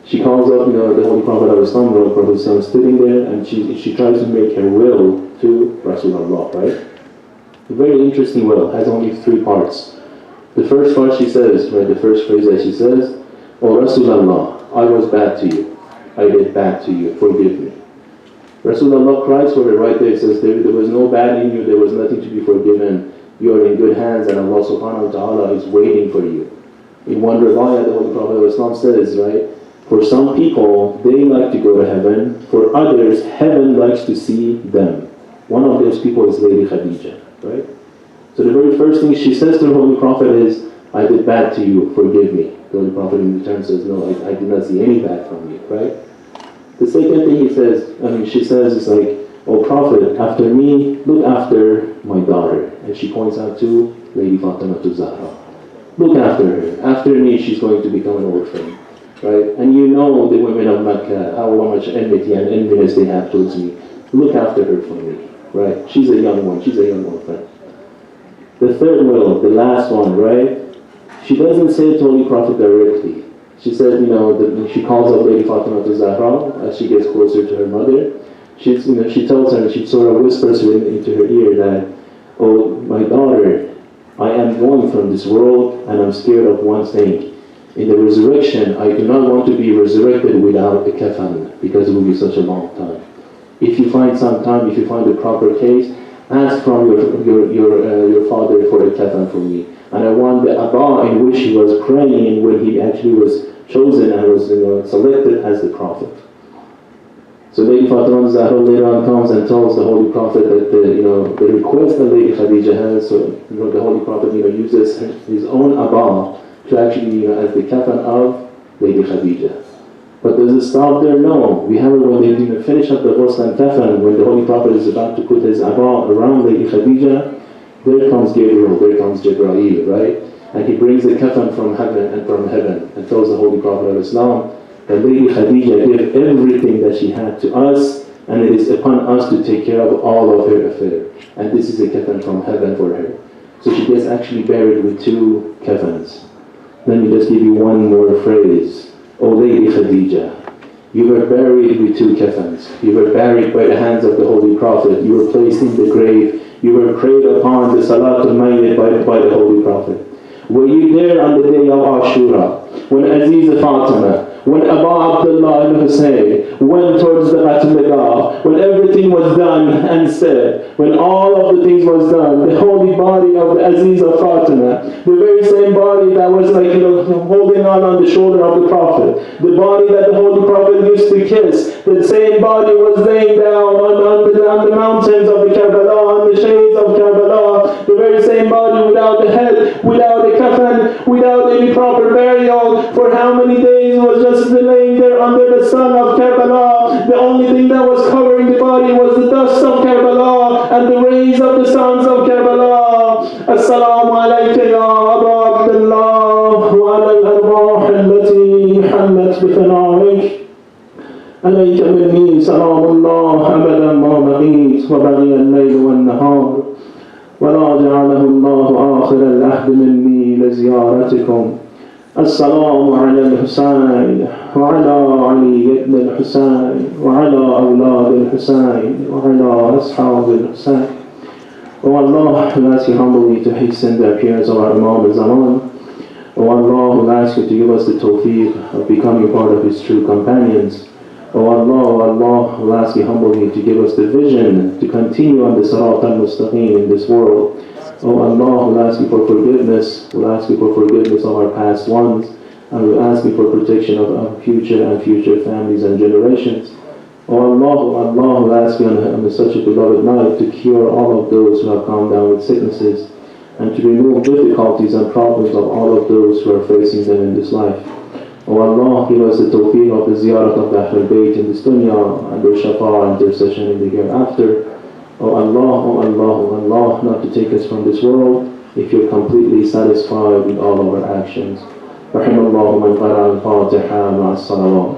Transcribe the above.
She calls up, the Holy Prophet of Islam, the Holy Prophet of Islam sitting there, and she tries to make her will to Rasulullah, right? A very interesting will, has only 3 parts. The first part she says, right, the first phrase that she says, "O Rasulullah, I was bad to you. I did bad to you, forgive me." Rasulullah cries for her right there, says, there was no bad in you, there was nothing to be forgiven. You are in good hands and Allah subhanahu wa ta'ala is waiting for you. In one riwayah, the Holy Prophet of Islam says, right, for some people, they like to go to heaven. For others, heaven likes to see them. One of those people is Lady Khadija, right? So the very first thing she says to the Holy Prophet is, "I did bad to you, forgive me." The Holy Prophet in return says, "No, I did not see any bad from you," right? The second thing she says is like, "O Prophet, after me, look after my daughter." And she points out to Lady Fatima to Zahra. Look after her. After me, she's going to become an orphan. Right? And the women of Mecca, how much enmity and enviness they have towards me. Look after her for me. Right? She's a young one. She's a young orphan. The third will, the last one, right? She doesn't say it to Holy Prophet directly. She said, she calls up Lady Fatima to Zahra as she gets closer to her mother. She tells her, she sort of whispers into her ear that, "Oh, my daughter, I am going from this world and I'm scared of one thing. In the resurrection, I do not want to be resurrected without a kafan, because it will be such a long time. If you find some time, if you find the proper case, ask from your father for a kafan for me. And I want the abba in which he was praying when he actually was chosen and was selected as the prophet." So Lady Fatima Zahra later on comes and tells the Holy Prophet that the request that Lady Khadija has, so the Holy Prophet uses his own abba to actually as the kafan of Lady Khadija. But does it stop there? No. We have it when they finish up the ghusl and kafan, when the Holy Prophet is about to put his abba around Lady Khadija, there comes Gabriel, there comes Jibreel, right? And he brings the kafan from heaven and tells the Holy Prophet of Islam that Lady Khadija gave everything that she had to us, and it is upon us to take care of all of her affairs. And this is a kafan from heaven for her. So she gets actually buried with 2 kafans. Let me just give you one more phrase. "O Lady Khadija, you were buried with 2 kafans. You were buried by the hands of the Holy Prophet. You were placed in the grave. You were prayed upon the Salatul Mayyit by the Holy Prophet. Were you there on the day of Ashura, when Aziza Fatima, when Abu Abdullah al-Hussein went towards the Qatl-Gah, when everything was done and said, when all of the things was done, the holy body of the Aziza Fatima, the very same body that was holding on the shoulder of the Prophet, the body that the Holy Prophet used to kiss, the same body was laying down on the mountains of the Karbala, on the shades of Karbala, the very same body without the head, without a kafan, without any proper burial, for how many days was just laying there under the sun of Karbala. The only thing that was covering the body was the dust of Karbala and the rays of the suns of Karbala. Assalamu alayka ya Aba Abdullah wa ala al-arwah allati hallat bi fana'ik. عليك مني سلام الله أبدا ما بقيت وبقي الليل والنهار ولا جعله الله آخر العهد مني لزيارتكم. السلام على الحسين وعلى علي بن الحسين وعلى أولاد الحسين وعلى أصحاب الحسين. O Allah, who ask you humbly to hasten the appearance of our Imam al-Zaman. O Allah, who ask you to give us the tawfiq of becoming part of his true companions. O Allah, who ask you humbly to give us the vision to continue on the Sirat al-Mustaqim in this world. O Allah, we'll ask you for forgiveness, we'll ask you for forgiveness of our past ones, and we'll ask you for protection of our future and future families and generations. O Allah, we'll ask you on such a beloved night to cure all of those who have come down with sicknesses, and to remove difficulties and problems of all of those who are facing them in this life. O Allah, give us the tawfiq of the ziyarat of the Ahlul Bayt in this dunya, and their shafa'a and intercession in the hereafter. O Allah, not to take us from this world if you're completely satisfied with all of our actions. رحم الله من قرأ الفاتحة مع الصلوات.